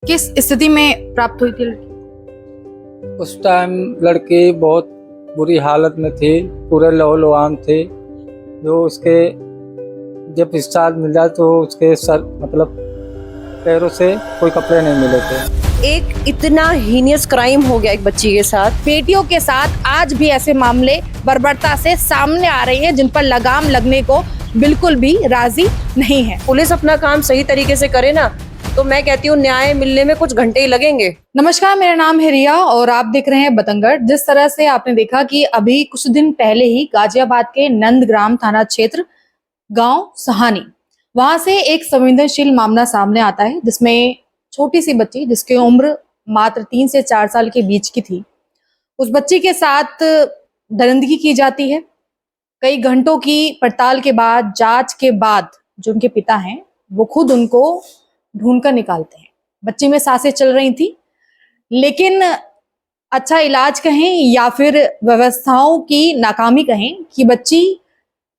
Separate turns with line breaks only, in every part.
किस स्थिति में प्राप्त हुई थी लड़की?
उस टाइम लड़की बहुत बुरी हालत में थी, पूरे लहू-लुहान थी। जो उसके जब डिस्चार्ज मिला तो उसके सर मतलब पैरों से कोई कपड़े नहीं मिले थे।
एक इतना हीनियस क्राइम हो गया एक बच्ची के साथ।
बेटियों के साथ आज भी ऐसे मामले बर्बरता से सामने आ रहे हैं जिन पर लगाम लगने को बिल्कुल भी राजी नहीं है।
पुलिस अपना काम सही तरीके से करे ना, तो मैं कहती हूँ न्याय मिलने में कुछ घंटे ही लगेंगे।
नमस्कार, मेरा नाम है रिया और आप देख रहे हैं बतंगड़। जिस तरह से आपने देखा कि अभी कुछ दिन पहले ही गाजियाबाद के नंदग्राम थाना क्षेत्र गांव सहानी, वहां से एक संवेदनशील मामला सामने आता है जिसमें छोटी सी बच्ची जिसकी उम्र मात्र 3 से 4 साल के बीच की थी, उस बच्ची के साथ दरिंदगी की जाती है। कई घंटों की पड़ताल के बाद, जांच के बाद जो उनके पिता हैं वो खुद उनको ढूंढ कर निकालते हैं। बच्ची में सांसें चल रही थी, लेकिन अच्छा इलाज कहें या फिर व्यवस्थाओं की नाकामी कहें कि बच्ची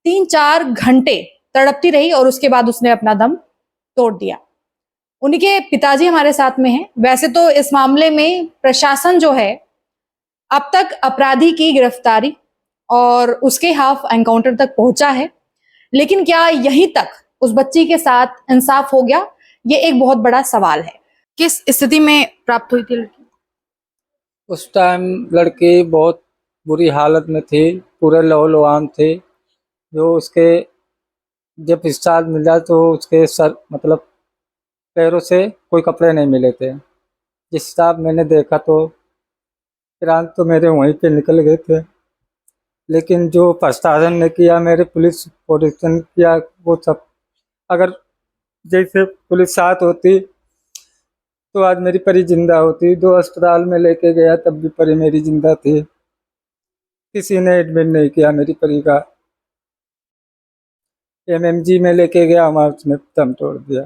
3-4 घंटे तड़पती रही और उसके बाद उसने अपना दम तोड़ दिया। उनके पिताजी हमारे साथ में हैं। वैसे तो इस मामले में प्रशासन जो है अब तक अपराधी की गिरफ्तारी और उसके हाफ एनकाउंटर तक पहुंचा है, लेकिन क्या यहीं तक उस बच्ची के साथ इंसाफ हो गया, ये एक बहुत बड़ा सवाल है। किस स्थिति में प्राप्त हुई थी लड़की?
उस टाइम लड़की बहुत बुरी हालत में थी, पूरे लहू-लुहान थी। जो उसके जब डिस्चार्ज मिला तो उसके सर मतलब पैरों से कोई कपड़े नहीं मिले थे। जिस हिसाब मैंने देखा तो प्राण तो मेरे वहीं पे निकल गए थे। लेकिन जो प्रशासन ने किया, मेरे पुलिस प्रोटेक्शन किया, वो सब अगर जैसे पुलिस साथ होती तो आज मेरी परी जिंदा होती। 2 अस्पताल में लेके गया तब भी परी मेरी जिंदा थी। किसी ने एडमिट नहीं किया मेरी परी का। एमएमजी में लेके गया, वहाँ उसने दम तोड़ दिया।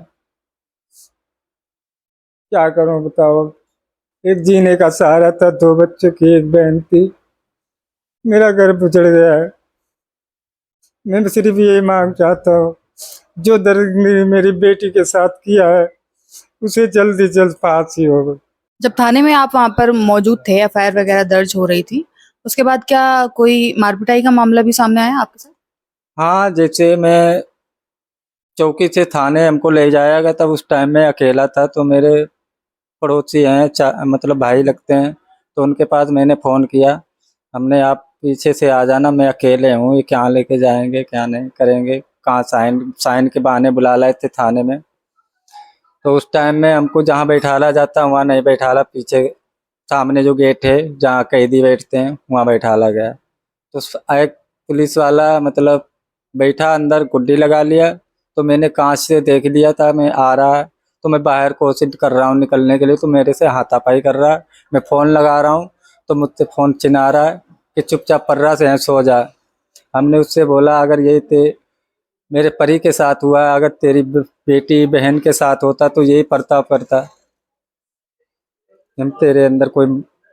क्या करूं बताओ। एक जीने का सहारा था, 2 बच्चों की एक बहन थी। मेरा घर उजड़ गया है। मैं सिर्फ ये मांग चाहता हूँ, जो दर्द मेरी बेटी के साथ किया है उसे जल्द से जल्द फांसी हो।
जब थाने में आप वहां पर मौजूद थे, एफआईआर वगैरह दर्ज हो रही थी, उसके बाद क्या कोई मारपिटाई का मामला भी सामने आया आपके साथ?
हाँ, जैसे मैं चौकी से थाने हमको ले जाया गया, तब उस टाइम में अकेला था। तो मेरे पड़ोसी हैं, मतलब भाई लगते हैं, तो उनके पास मैंने फ़ोन किया। हमने आप पीछे से आ जाना, मैं अकेले हूँ, ये क्या लेके जाएंगे क्या नहीं करेंगे, कहाँ साइन साइन के बहाने बुला लाए थे थाने में। तो उस टाइम में हमको जहाँ बैठाला जाता वहाँ नहीं बैठाला, पीछे सामने जो गेट है जहाँ कैदी बैठते हैं वहाँ बैठाला गया। तो एक पुलिस वाला मतलब बैठा, अंदर गुड्डी लगा लिया। तो मैंने कांच से देख लिया था मैं आ रहा है, तो मैं बाहर कोशिश कर रहा हूँ निकलने के लिए, तो मेरे से हाथापाई कर रहा है। मैं फ़ोन लगा रहा हूँ तो मुझसे फ़ोन चिन्हा रहा है कि चुपचाप पर्रा से सो जा। हमने उससे बोला अगर ये मेरे परी के साथ हुआ है, अगर तेरी बेटी बहन के साथ होता तो यही पड़ता पड़ता। हम तेरे अंदर कोई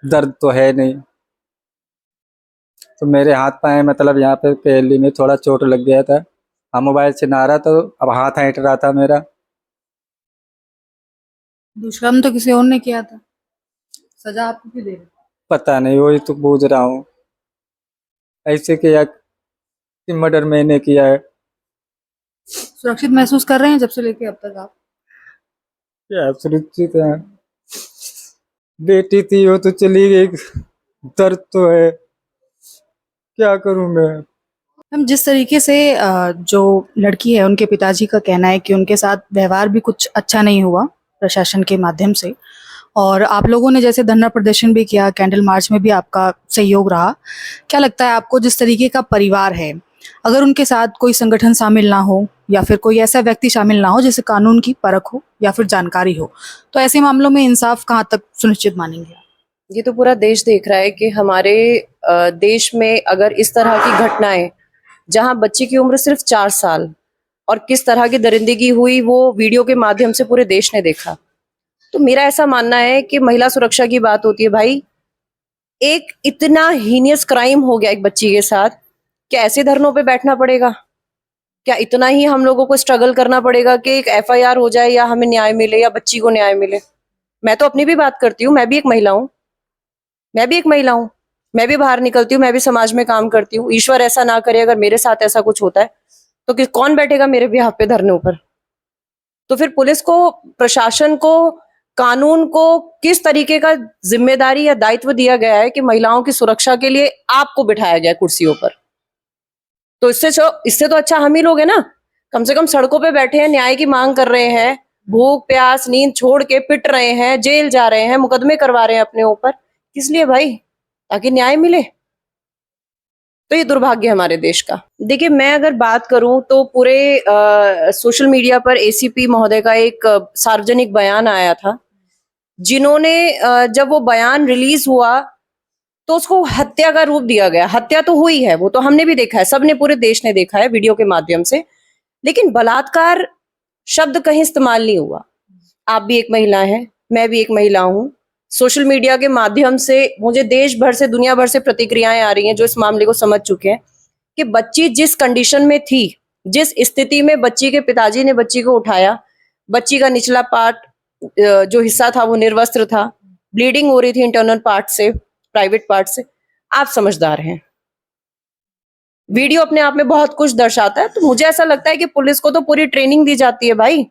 दर्द तो है नहीं। तो मेरे हाथ पाए मतलब यहाँ पे पहली में थोड़ा चोट लग गया था। हाँ, मोबाइल चिन्हा रहा तो अब हाथ ऐंठ रहा था मेरा।
दुष्कर्म तो किसी और ने किया था, सजा आपको क्यों दे रहे?
पता नहीं, वही तो बूझ रहा हूँ। ऐसे किया कि मर्डर मैंने किया है।
सुरक्षित महसूस कर रहे हैं जब से लेके अब तक आप?
क्या सुरक्षित है, बेटी थी वो तो चली गई, दर्द तो है, क्या करूं मैं।
हम जिस तरीके से जो लड़की है उनके पिताजी का कहना है कि उनके साथ व्यवहार भी कुछ अच्छा नहीं हुआ प्रशासन के माध्यम से, और आप लोगों ने जैसे धरना प्रदर्शन भी किया, कैंडल मार्च में भी आपका सहयोग रहा। क्या लगता है आपको, जिस तरीके का परिवार है, अगर उनके साथ कोई संगठन शामिल ना हो या फिर कोई ऐसा व्यक्ति शामिल ना हो जिसे कानून की परख हो या फिर जानकारी हो, तो ऐसे मामलों में इंसाफ कहाँ तक सुनिश्चित मानेंगे?
ये तो पूरा देश देख रहा है कि हमारे देश में अगर इस तरह की घटनाएं, जहां बच्ची की उम्र सिर्फ 4 साल और किस तरह की दरिंदगी हुई वो वीडियो के माध्यम से पूरे देश ने देखा। तो मेरा ऐसा मानना है कि महिला सुरक्षा की बात होती है भाई, एक इतना हीनियस क्राइम हो गया एक बच्ची के साथ, क्या ऐसे धरनों पे बैठना पड़ेगा? क्या इतना ही हम लोगों को स्ट्रगल करना पड़ेगा कि एक एफआईआर हो जाए या हमें न्याय मिले या बच्ची को न्याय मिले? मैं तो अपनी भी बात करती हूँ, मैं भी एक महिला हूँ, मैं भी एक महिला हूँ, मैं भी बाहर निकलती हूँ, मैं भी समाज में काम करती हूँ। ईश्वर ऐसा ना करे अगर मेरे साथ ऐसा कुछ होता है तो कौन बैठेगा मेरे भी हाथ पे धरने ऊपर। तो फिर पुलिस को, प्रशासन को, कानून को किस तरीके का जिम्मेदारी या दायित्व दिया गया है कि महिलाओं की सुरक्षा के लिए आपको बिठाया गया है कुर्सियों पर। तो इससे तो अच्छा हम ही लोग हैं ना, कम से कम सड़कों पे बैठे हैं, न्याय की मांग कर रहे हैं, भूख प्यास नींद छोड़ के पिट रहे हैं, जेल जा रहे हैं, मुकदमे करवा रहे हैं अपने ऊपर। किस लिए भाई? ताकि न्याय मिले। तो ये दुर्भाग्य है हमारे देश का। देखिए, मैं अगर बात करूं तो पूरे सोशल मीडिया पर एसीपी महोदय का एक सार्वजनिक बयान आया था, जिन्होंने जब वो बयान रिलीज हुआ तो उसको हत्या का रूप दिया गया। हत्या तो हुई है, वो तो हमने भी देखा है, सबने, पूरे देश ने देखा है वीडियो के माध्यम से, लेकिन बलात्कार शब्द कहीं इस्तेमाल नहीं हुआ। आप भी एक महिला हैं, मैं भी एक महिला हूं। सोशल मीडिया के माध्यम से मुझे देश भर से, दुनिया भर से प्रतिक्रियाएं आ रही हैं जो इस मामले को समझ चुके हैं कि बच्ची जिस कंडीशन में थी, जिस स्थिति में बच्ची के पिताजी ने बच्ची को उठाया, बच्ची का निचला पार्ट जो हिस्सा था वो निर्वस्त्र था, ब्लीडिंग हो रही थी इंटरनल पार्ट से, प्राइवेट पार्ट से। आप समझदार हैं, वीडियो अपने आप में बहुत कुछ दर्शाता है। तो मुझे ऐसा लगता है कि पुलिस को तो पूरी ट्रेनिंग दी जाती है भाई,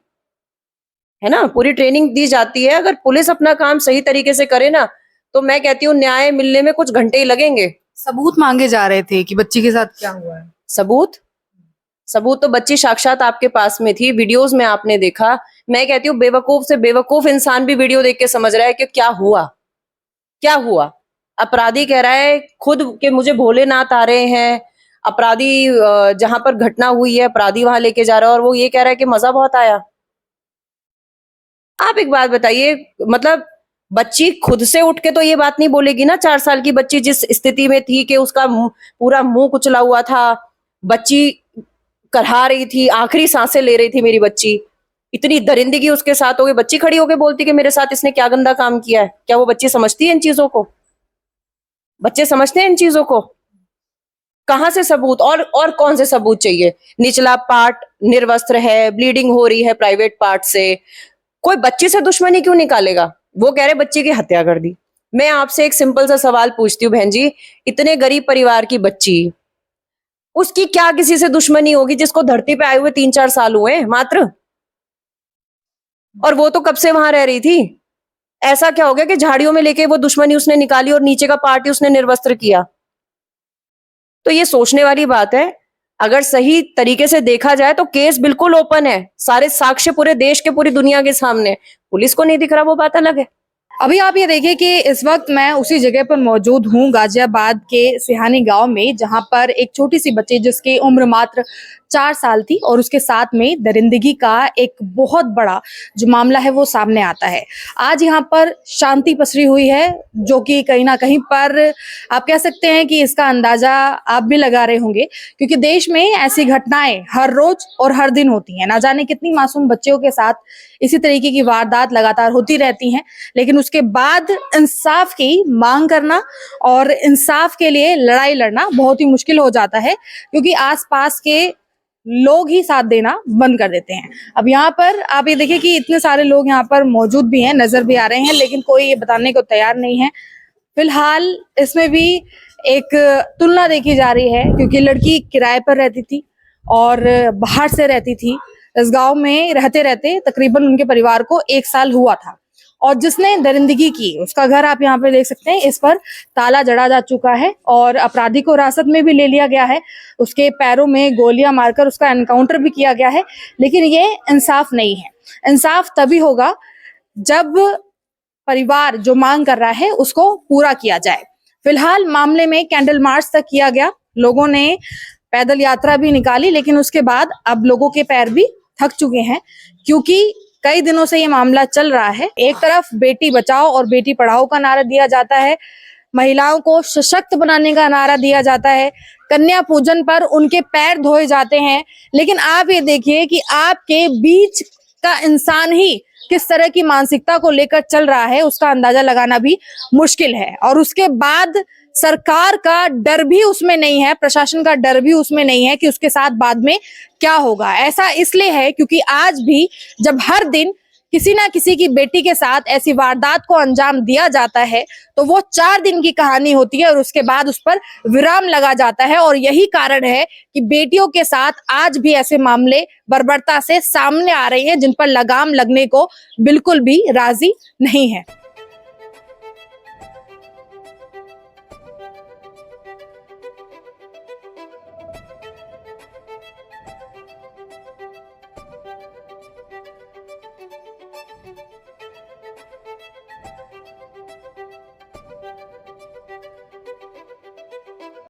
है ना, पूरी ट्रेनिंग दी जाती है। अगर पुलिस अपना काम सही तरीके से करे ना, तो मैं कहती हूँ न्याय मिलने में कुछ घंटे ही लगेंगे।
सबूत मांगे जा रहे थे कि बच्ची के साथ क्या हुआ है।
सबूत तो बच्ची साक्षात आपके पास में थी, वीडियोस में आपने देखा। मैं कहती हूँ बेवकूफ से बेवकूफ इंसान भी वीडियो देख के समझ रहा है कि क्या हुआ। अपराधी कह रहा है खुद के मुझे भोलेनाथ आ रहे हैं, अपराधी जहां पर घटना हुई है अपराधी वहां लेके जा रहा है, और वो ये कह रहा है कि मजा बहुत आया। आप एक बात बताइए, मतलब बच्ची खुद से उठ के तो ये बात नहीं बोलेगी ना। 4 साल की बच्ची जिस स्थिति में थी कि उसका पूरा मुंह कुचला हुआ था, बच्ची करहा रही थी, आखिरी सांसें ले रही थी मेरी बच्ची, इतनी दरिंदगी उसके साथ हो गई, बच्ची खड़ी होके बोलती कि मेरे साथ इसने क्या गंदा काम किया है। क्या वो बच्ची समझती है इन चीजों को? बच्चे समझते हैं इन चीजों को? कहां से सबूत, और कौन से सबूत चाहिए? निचला पार्ट निर्वस्त्र है, ब्लीडिंग हो रही है प्राइवेट पार्ट से, कोई बच्ची से दुश्मनी क्यों निकालेगा? वो कह रहे बच्ची की हत्या कर दी। मैं आपसे एक सिंपल सा सवाल पूछती हूँ बहन जी, इतने गरीब परिवार की बच्ची, उसकी क्या किसी से दुश्मनी होगी जिसको धरती पे आए हुए 3-4 साल हुए मात्र, और वो तो कब से वहां रह रही थी। ऐसा क्या हो गया कि झाड़ियों में लेके वो दुश्मनी उसने निकाली और नीचे का पार्ट ही उसने निर्वस्त्र किया? तो ये सोचने वाली बात है। अगर सही तरीके से देखा जाए तो केस बिल्कुल ओपन है, सारे साक्ष्य पूरे देश के, पूरी दुनिया के सामने। पुलिस को नहीं दिख रहा, वो बात अलग है।
अभी आप ये देखिए कि इस वक्त मैं उसी जगह पर मौजूद हूँ, गाजियाबाद के सिहानी गांव में, जहां पर एक छोटी सी बच्ची जिसकी उम्र मात्र 4 साल थी और उसके साथ में दरिंदगी का एक बहुत बड़ा जो मामला है वो सामने आता है। आज यहाँ पर शांति पसरी हुई है, जो कि कहीं ना कहीं पर आप कह सकते हैं कि इसका अंदाजा आप भी लगा रहे होंगे, क्योंकि देश में ऐसी घटनाएं हर रोज और हर दिन होती हैं। ना जाने कितनी मासूम बच्चियों के साथ इसी तरीके की वारदात लगातार होती रहती हैं, लेकिन उसके बाद इंसाफ की मांग करना और इंसाफ के लिए लड़ाई लड़ना बहुत ही मुश्किल हो जाता है, क्योंकि आसपास के लोग ही साथ देना बंद कर देते हैं। अब यहाँ पर आप ये देखिए कि इतने सारे लोग यहाँ पर मौजूद भी हैं, नजर भी आ रहे हैं, लेकिन कोई ये बताने को तैयार नहीं है। फिलहाल इसमें भी एक तुलना देखी जा रही है, क्योंकि लड़की किराए पर रहती थी और बाहर से रहती थी। इस गांव में रहते रहते तकरीबन उनके परिवार को 1 साल हुआ था, और जिसने दरिंदगी की उसका घर आप यहाँ पे देख सकते हैं, इस पर ताला जड़ा जा चुका है और अपराधी को हिरासत में भी ले लिया गया है। उसके पैरों में गोलियां मारकर उसका एनकाउंटर भी किया गया है, लेकिन ये इंसाफ नहीं है। इंसाफ तभी होगा जब परिवार जो मांग कर रहा है उसको पूरा किया जाए। फिलहाल मामले में कैंडल मार्च तक किया गया, लोगों ने पैदल यात्रा भी निकाली, लेकिन उसके बाद अब लोगों के पैर भी थक चुके हैं, क्योंकि कई दिनों से ये मामला चल रहा है। एक तरफ बेटी बचाओ और बेटी पढ़ाओ का नारा दिया जाता है, महिलाओं को सशक्त बनाने का नारा दिया जाता है, कन्या पूजन पर उनके पैर धोए जाते हैं, लेकिन आप ये देखिए कि आपके बीच का इंसान ही किस तरह की मानसिकता को लेकर चल रहा है, उसका अंदाजा लगाना भी मुश्किल है। और उसके बाद सरकार का डर भी उसमें नहीं है, प्रशासन का डर भी उसमें नहीं है कि उसके साथ बाद में क्या होगा। ऐसा इसलिए है क्योंकि आज भी जब हर दिन किसी ना किसी की बेटी के साथ ऐसी वारदात को अंजाम दिया जाता है तो वो 4 दिन की कहानी होती है और उसके बाद उस पर विराम लगा जाता है। और यही कारण है कि बेटियों के साथ आज भी ऐसे मामले बर्बरता से सामने आ रहे हैं जिन पर लगाम लगने को बिल्कुल भी राजी नहीं है।